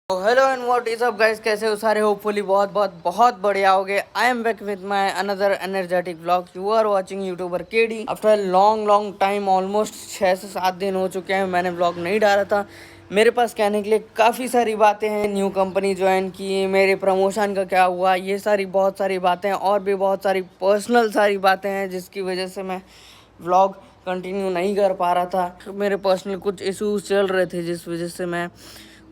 Hello and what is up guys, कैसे हो सारे? होपफुली बहुत बहुत बहुत बढ़िया होगे। I am back with my another energetic vlog. You are watching YouTuber KD. After long long time, almost 6 से 7 दिन हो चुके हैं मैंने व्लॉग नहीं डाला था। मेरे पास कहने के लिए काफ़ी सारी बातें हैं। न्यू कंपनी ज्वाइन की, मेरे प्रमोशन का क्या हुआ, ये सारी बहुत सारी बातें, और भी बहुत सारी पर्सनल सारी बातें हैं जिसकी वजह से मैं व्लॉग कंटिन्यू नहीं कर पा रहा था। मेरे पर्सनल कुछ इश्यूज चल रहे थे जिस वजह से मैं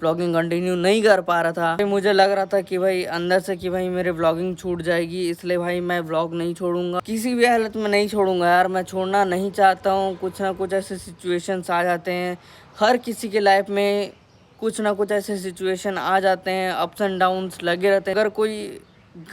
व्लॉगिंग कंटिन्यू नहीं कर पा रहा था। मुझे लग रहा था कि भाई अंदर से कि भाई मेरे व्लॉगिंग छूट जाएगी, इसलिए भाई मैं व्लॉग नहीं छोड़ूंगा, किसी भी हालत में नहीं छोड़ूंगा यार। मैं छोड़ना नहीं चाहता हूँ। कुछ ना कुछ ऐसे सिचुएशंस आ जाते हैं हर किसी के लाइफ में, कुछ ना कुछ ऐसे सिचुएशन आ जाते हैं, अप्स एंड डाउन्स लगे रहते हैं। अगर कोई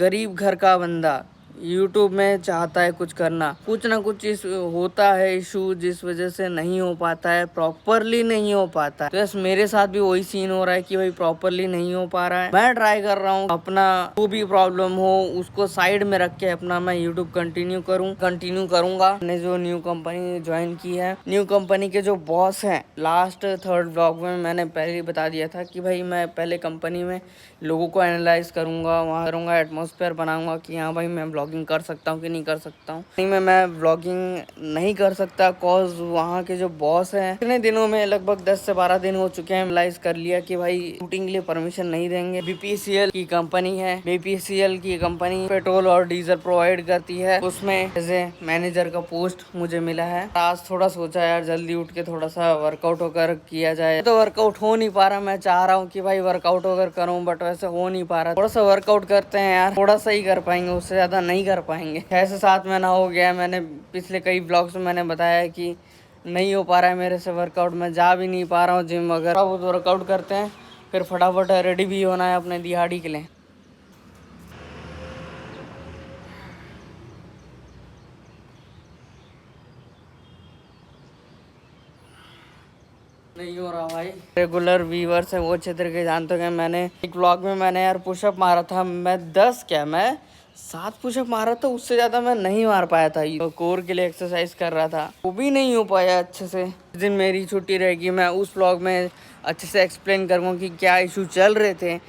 गरीब घर का बंदा यूट्यूब में चाहता है कुछ करना, कुछ ना कुछ होता है इशू जिस वजह से नहीं हो पाता है, प्रॉपरली नहीं हो पाता है। तो यस, मेरे साथ भी वही सीन हो रहा है कि भाई प्रॉपरली नहीं हो पा रहा है। मैं ट्राई कर रहा हूँ अपना जो भी प्रॉब्लम हो उसको साइड में रख के अपना मैं यूट्यूब कंटिन्यू करूंगा। मैंने जो न्यू कंपनी ज्वाइन की है, न्यू कंपनी के जो बॉस हैं, लास्ट 3rd व्लॉग में मैंने पहले ही बता दिया था कि भाई मैं पहले कंपनी में लोगों को एनालाइज करूंगा, वहाँ करूंगा, एटमॉस्फेयर बनाऊंगा कि हाँ भाई मैं व्लॉगिंग कर सकता हूँ कि नहीं कर सकता हूँ। नहीं, मैं व्लॉगिंग नहीं कर सकता कॉज वहाँ के जो बॉस हैं इतने दिनों में लगभग 10 से 12 दिन हो चुके हैं, एनालाइज कर लिया कि भाई शूटिंग के लिए परमिशन नहीं देंगे। बीपीसीएल की कंपनी है, बीपीसीएल की कंपनी पेट्रोल और डीजल प्रोवाइड करती है, उसमें एज ए मैनेजर का पोस्ट मुझे मिला है। आज थोड़ा सोचा यार जल्दी उठ के थोड़ा सा वर्कआउट वगैरह किया जाए, तो वर्कआउट हो नहीं पा रहा। मैं चाह रहा हूँ कि भाई वर्कआउट वगैरह करूँ, बट वैसे हो नहीं पा रहा। थोड़ा सा वर्कआउट करते हैं यार, थोड़ा सा ही कर पाएंगे, उससे ज्यादा नहीं कर पाएंगे। 6 से 7 महीना हो गया है, मैंने पिछले कई ब्लॉग्स में मैंने बताया है कि नहीं हो पा रहा है मेरे से वर्कआउट, मैं जा भी नहीं पा रहा हूँ जिम वगैरह। अब वर्कआउट करते हैं, फिर फटाफट रेडी भी होना है अपने दिहाड़ी के लिए। नहीं हो रहा भाई। रेगुलर व्यूअर्स है वो अच्छे तरीके जानते हैं। मैंने एक व्लॉग में मैंने यार पुशअप मारा था, मैं 7 पुशअप मारा था, उससे ज़्यादा मैं नहीं मार पाया था। तो कोर के लिए एक्सरसाइज कर रहा था, वो भी नहीं हो पाया अच्छे से। जिस दिन मेरी छुट्टी रहेगी मैं उस व्लॉग में अच्छे से एक्सप्लेन करूँगा कि क्या इशू चल रहे थे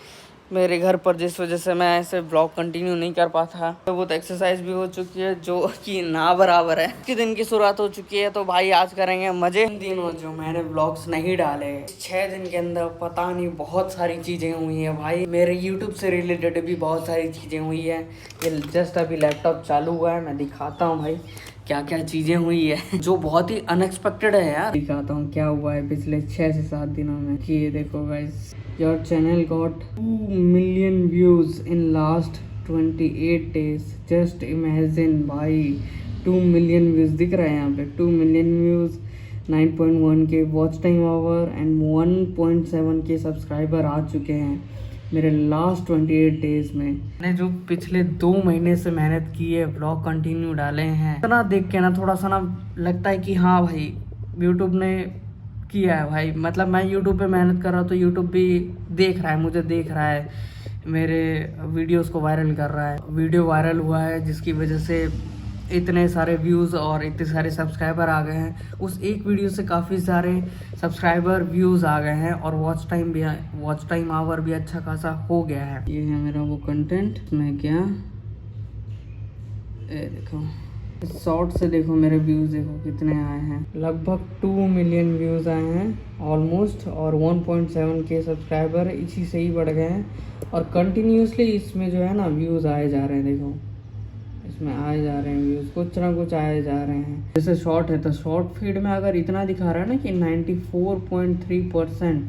मेरे घर पर जिस वजह से मैं ऐसे ब्लॉग कंटिन्यू नहीं कर पाता। तो बहुत एक्सरसाइज भी हो चुकी है जो कि ना बराबर है। इसके दिन की शुरुआत हो चुकी है, तो भाई आज करेंगे मजे। दिनों जो मैंने ब्लॉग्स नहीं डाले, 6 दिन के अंदर पता नहीं बहुत सारी चीजें हुई है भाई। मेरे यूट्यूब से रिलेटेड भी बहुत सारी चीजें हुई है। ये जस्ट अभी लैपटॉप चालू हुआ है, मैं दिखाता हूँ भाई क्या क्या चीजें हुई है जो बहुत ही अनएक्सपेक्टेड है यार। दिखाता हूँ क्या हुआ है पिछले 6 से 7 दिनों में। कि ये देखो guys, your channel got 2 million views in last 28 days। Just imagine भाई, 2 मिलियन व्यूज दिख रहा है यहाँ पे। 2 मिलियन व्यूज, 9.1 के वॉच टाइम आवर एंड 1.7 के सब्सक्राइबर आ चुके हैं मेरे लास्ट 28 डेज में। मैंने जो पिछले 2 महीने से मेहनत की है, ब्लॉग कंटिन्यू डाले हैं, इतना देख के ना थोड़ा सा ना लगता है कि हाँ भाई यूट्यूब ने किया है भाई। मतलब मैं यूट्यूब पे मेहनत कर रहा हूँ तो यूट्यूब भी देख रहा है, मुझे देख रहा है, मेरे वीडियोस को वायरल कर रहा है। वीडियो वायरल हुआ है जिसकी वजह से इतने सारे व्यूज़ और इतने सारे सब्सक्राइबर आ गए हैं। उस एक वीडियो से काफ़ी सारे सब्सक्राइबर व्यूज़ आ गए हैं और वॉच टाइम आवर भी अच्छा खासा हो गया है। ये है मेरा वो कंटेंट। मैं क्या देखो शॉर्ट से देखो मेरे व्यूज़ देखो कितने आए हैं। लगभग 2 मिलियन व्यूज़ आए हैं ऑलमोस्ट, और 1.7 के सब्सक्राइबर इसी से ही बढ़ गए हैं। और कंटिन्यूसली इसमें जो है ना व्यूज़ आए जा रहे हैं। देखो इसमें आए जा रहे हैं व्यूज़, कुछ ना कुछ आए जा रहे हैं। जैसे शॉर्ट है तो शॉर्ट फीड में अगर इतना दिखा रहा है ना कि 94.3%,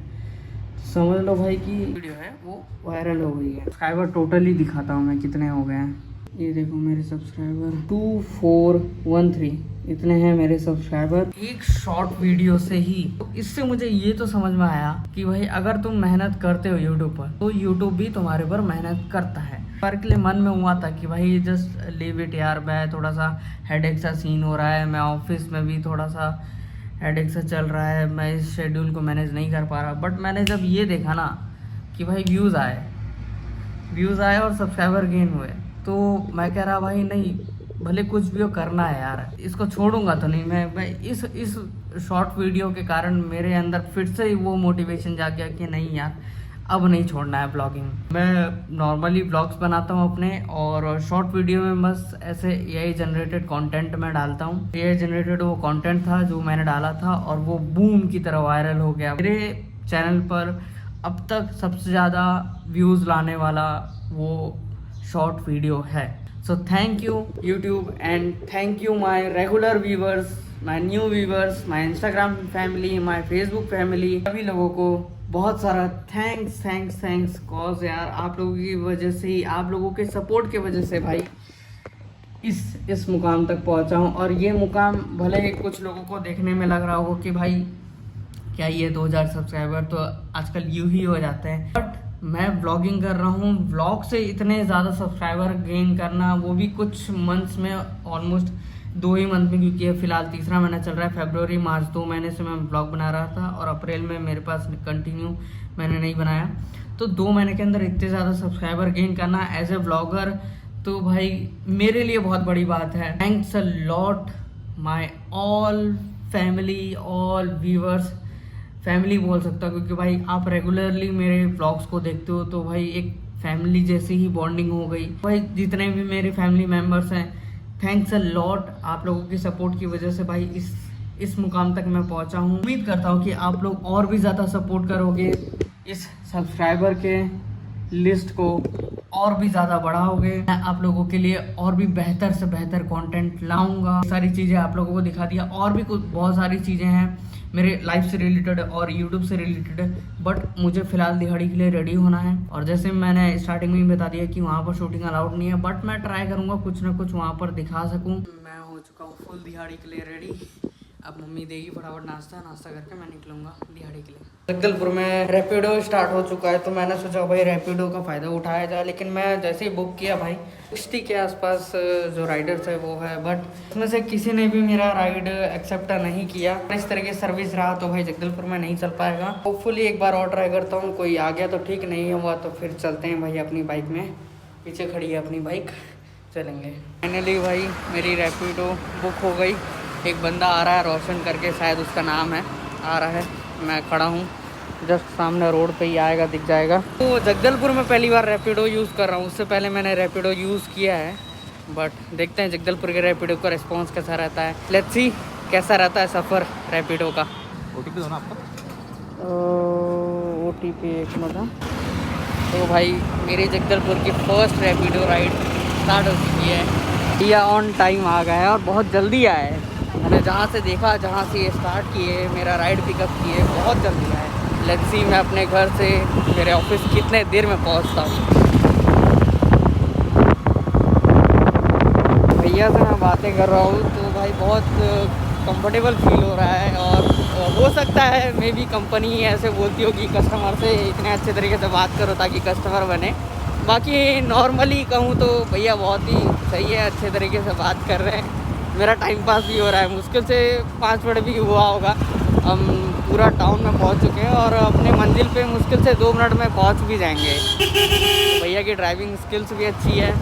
समझ लो भाई कि वीडियो है वो वायरल हो गई है। सब्सक्राइबर टोटली दिखाता हूँ मैं कितने हो गए हैं। ये देखो मेरे सब्सक्राइबर 2413 इतने हैं मेरे सब्सक्राइबर एक शॉर्ट वीडियो से ही। तो इससे मुझे ये तो समझ में आया कि भाई अगर तुम मेहनत करते हो यूट्यूब पर तो यूट्यूब भी तुम्हारे पर मेहनत करता है। पर के लिए मन में हुआ था कि भाई जस्ट लीव इट यार, मैं थोड़ा सा हेडेक सा सीन हो रहा है, मैं ऑफिस में भी थोड़ा सा हेडेक सा चल रहा है, मैं इस शेड्यूल को मैनेज नहीं कर पा रहा। बट मैंने जब ये देखा ना कि भाई व्यूज़ आए और सब्सक्राइबर गेन हुए, तो मैं कह रहा भाई नहीं, भले कुछ भी हो करना है यार, इसको छोड़ूंगा तो नहीं। मैं इस शॉर्ट वीडियो के कारण मेरे अंदर फिर से वो मोटिवेशन जाग गया कि नहीं यार अब नहीं छोड़ना है ब्लॉगिंग। मैं नॉर्मली ब्लॉग्स बनाता हूँ अपने, और शॉर्ट वीडियो में बस ऐसे एआई जनरेटेड कंटेंट मैं डालता हूँ। एआई जनरेटेड वो कंटेंट था जो मैंने डाला था और वो बूम की तरह वायरल हो गया। मेरे चैनल पर अब तक सबसे ज़्यादा व्यूज़ लाने वाला वो शॉर्ट वीडियो है। So thank you YouTube, and thank you my regular viewers, my new viewers, my Instagram family, my Facebook family, सभी लोगों को बहुत सारा थैंक्स। कॉज यार आप लोगों की वजह से ही, आप लोगों के सपोर्ट की वजह से भाई इस मुकाम तक पहुंचा हूं। और ये मुकाम भले ही कुछ लोगों को देखने में लग रहा हो कि भाई क्या ये 2000 सब्सक्राइबर तो आजकल यूं ही हो जाते हैं, बट मैं व्लॉगिंग कर रहा हूँ। व्लॉग से इतने ज़्यादा सब्सक्राइबर गेन करना, वो भी कुछ मंथ्स में, ऑलमोस्ट 2 ही मंथ में, क्योंकि फिलहाल तीसरा महीना चल रहा है। फरवरी मार्च 2 महीने से मैं ब्लॉग बना रहा था, और अप्रैल में मेरे पास कंटिन्यू मैंने नहीं बनाया। तो 2 महीने के अंदर इतने ज़्यादा सब्सक्राइबर गेन करना एज ए ब्लॉगर, तो भाई मेरे लिए बहुत बड़ी बात है। Thanks a lot my all family, all viewers, family बोल सकता हूँ, क्योंकि भाई आप रेगुलरली मेरे व्लॉग्स को देखते हो, तो भाई एक फैमिली जैसी ही बॉन्डिंग हो गई। भाई जितने भी मेरे फैमिली मेम्बर्स हैं, थैंक्स अ लॉट। आप लोगों की सपोर्ट की वजह से भाई इस मुकाम तक मैं पहुंचा हूँ। उम्मीद करता हूँ कि आप लोग और भी ज़्यादा सपोर्ट करोगे, इस सब्सक्राइबर के लिस्ट को और भी ज़्यादा बढ़ाओगे। मैं आप लोगों के लिए और भी बेहतर से बेहतर कंटेंट लाऊंगा। सारी चीज़ें आप लोगों को दिखा दिया, और भी कुछ बहुत सारी चीज़ें हैं मेरे लाइफ से रिलेटेड और यूट्यूब से रिलेटेड, बट मुझे फ़िलहाल दिहाड़ी के लिए रेडी होना है। और जैसे मैंने स्टार्टिंग में ही बता दिया कि वहाँ पर शूटिंग अलाउड नहीं है, बट मैं ट्राई करूँगा कुछ ना कुछ वहाँ पर दिखा सकूँ। मैं हो चुका हूँ फुल दिहाड़ी के लिए रेडी। अब मम्मी देगी फटाफट नाश्ता करके मैं निकलूँगा दिहाड़ी के लिए। जगदलपुर में रैपिडो स्टार्ट हो चुका है, तो मैंने सोचा भाई रैपिडो का फ़ायदा उठाया जाए। लेकिन मैं जैसे ही बुक किया भाई 60 के आसपास जो राइडर्स है वो है, बट उसमें से किसी ने भी मेरा राइड एक्सेप्ट नहीं किया। इस तरह की सर्विस रहा तो भाई जगदलपुर में नहीं चल पाएगा। होपफुली एक बार और ट्राई करता हूँ, कोई आ गया तो ठीक, नहीं हुआ तो फिर चलते हैं भाई अपनी बाइक में। पीछे खड़ी है अपनी बाइक, चलेंगे। फाइनली भाई मेरी रैपिडो बुक हो गई। एक बंदा आ रहा है रोशन करके, शायद उसका नाम है, आ रहा है। मैं खड़ा हूँ जस्ट सामने, रोड पे ही आएगा, दिख जाएगा। तो जगदलपुर में पहली बार रैपिडो यूज़ कर रहा हूँ। उससे पहले मैंने रैपिडो यूज़ किया है, बट देखते हैं जगदलपुर के रैपिडो का रिस्पॉन्स कैसा रहता है। लेट्स सी कैसा रहता है सफ़र रैपिडो का। OTP दो ना आपका। OTP एक मिनट। तो भाई मेरी जगदलपुर की फर्स्ट रैपिडो राइड स्टार्ट हो चुकी है। ये ऑन टाइम आ गया है और बहुत जल्दी आया है। मैंने जहाँ से देखा, जहाँ से ये स्टार्ट किए, मेरा राइड पिकअप किए, बहुत जल्दी आया है। लेट्स सी मैं अपने घर से मेरे ऑफिस कितने देर में पहुँचता हूँ। भैया से मैं बातें कर रहा हूँ तो भाई बहुत कंफर्टेबल फील हो रहा है, और हो सकता है मे बी कंपनी ऐसे बोलती हो कि कस्टमर से इतने अच्छे तरीके से बात करो ताकि कस्टमर बने। बाकी नॉर्मली कहूँ तो भैया बहुत ही सही है, अच्छे तरीके से बात कर रहे हैं। मेरा टाइम पास भी हो रहा है। मुश्किल से 5 मिनट भी हुआ होगा, हम पूरा टाउन में पहुंच चुके हैं और अपने मंजिल पे मुश्किल से 2 मिनट में पहुंच भी जाएंगे। भैया की ड्राइविंग स्किल्स भी अच्छी है,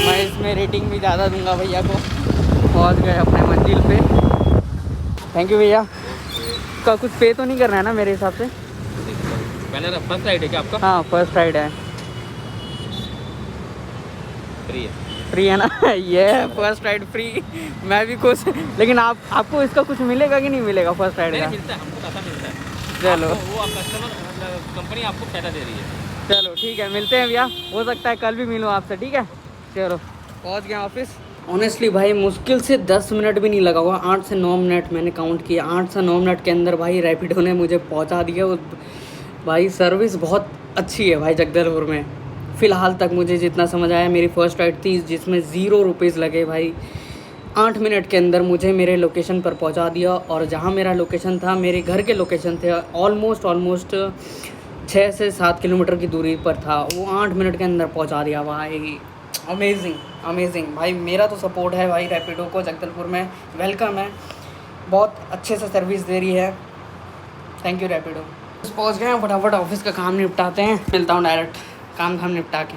मैं इसमें रेटिंग भी ज़्यादा दूंगा भैया को। पहुंच गए अपने मंजिल पे। थैंक यू भैया। का कुछ पे तो नहीं करना है ना मेरे हिसाब से? पहले फर्स्ट राइड है क्या आपका? हाँ फर्स्ट राइड है। फ्री है ना? ये फर्स्ट राइड फ्री। मैं भी खुश, लेकिन आपको इसका कुछ मिलेगा कि नहीं मिलेगा फर्स्ट राइड का? मिलता है, हमको पैसा मिलता है। चलो वो कस्टमर कंपनी आपको फायदा दे रही है। चलो ठीक है, मिलते हैं भैया। हो सकता है कल भी मिलूँ आपसे, ठीक है? चलो पहुँच गया ऑफिस। ऑनेस्टली भाई मुश्किल से 10 मिनट भी नहीं लगा हुआ, 8 से 9 मिनट मैंने काउंट किया। 8 से 9 मिनट के अंदर भाई रैपिडो ने मुझे पहुंचा दिया। भाई सर्विस बहुत अच्छी है भाई जगदलपुर में। फ़िलहाल तक मुझे जितना समझ आया, मेरी फ़र्स्ट राइड थी जिसमें 0 रुपीज़ लगे भाई। 8 मिनट के अंदर मुझे मेरे लोकेशन पर पहुंचा दिया, और जहां मेरा लोकेशन था, मेरे घर के लोकेशन थे, ऑलमोस्ट 6 से 7 किलोमीटर की दूरी पर था, वो 8 मिनट के अंदर पहुंचा दिया भाई। अमेजिंग भाई। मेरा तो सपोर्ट है भाई रैपिडो को जगदलपुर में, वेलकम है, बहुत अच्छे से सर्विस दे रही है। Thank you Rapido. पहुंच गए हैं, फटाफट ऑफिस का काम निपटाते हैं, मिलता हूँ डायरेक्ट काम निपटा के।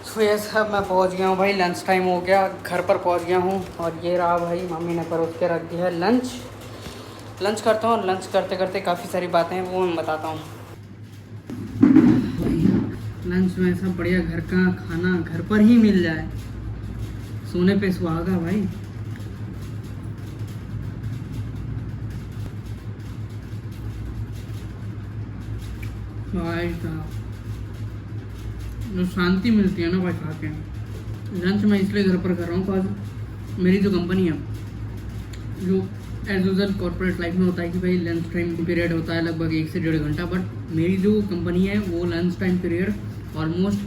तो ये सब मैं पहुंच गया हूँ भाई, लंच टाइम हो गया, घर पर पहुंच गया हूँ, और ये रहा भाई मम्मी ने परोस के रख दिया है लंच करता हूँ। लंच करते करते काफ़ी सारी बातें हैं वो मैं बताता हूँ। लंच में ऐसा बढ़िया घर का खाना घर पर ही मिल जाए, सोने पे सुहागा भाई। भाई साहब जो शांति मिलती है ना भाई खा के। लंच मैं इसलिए घर पर कर रहा हूँ बिकॉज मेरी जो कंपनी है, जो एज यूजल कॉर्पोरेट लाइफ में होता है कि भाई लंच टाइम पीरियड होता है लगभग 1 से 1.5 घंटा, बट मेरी जो कंपनी है वो लंच टाइम पीरियड ऑलमोस्ट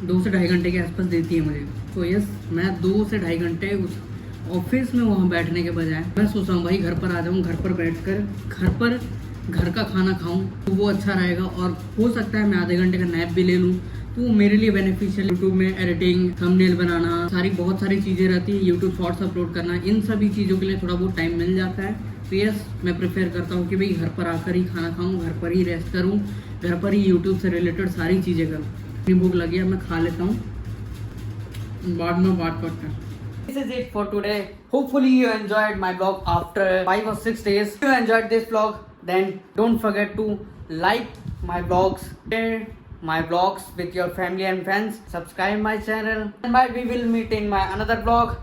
2 से 2.5 घंटे के आसपास देती है मुझे। तो यस, मैं 2 से 2.5 घंटे उस ऑफिस में वहाँ बैठने के बजाय मैं सोच रहा हूँ भाई घर पर आ जाऊँ, घर पर बैठकर घर का खाना खाऊं तो वो अच्छा रहेगा। और हो सकता है मैं आधे घंटे का नैप भी ले लूँ, तो वो मेरे लिए बेनिफिशियल। यूट्यूब में एडिटिंग, थंबनेल बनाना, बहुत सारी चीज़ें रहती हैं, यूट्यूब शॉर्ट्स अपलोड करना, इन सभी चीज़ों के लिए थोड़ा बहुत टाइम मिल जाता है। तो यस, मैं प्रेफर करता हूँ कि भाई घर पर आकर ही खाना खाऊँ, घर पर ही रेस्ट करूँ, घर पर ही यूट्यूब से रिलेटेड सारी चीज़ें करूँ। अपनी भूख लगी है, मैं खा लेता हूँ, बाद में बात करते हैं। This is it for today. Hopefully you enjoyed my vlog after 5 or 6 days. If you enjoyed this vlog, then don't forget to like my vlogs, share my vlogs with your family and friends, subscribe my channel, and bye. We will meet in my another vlog.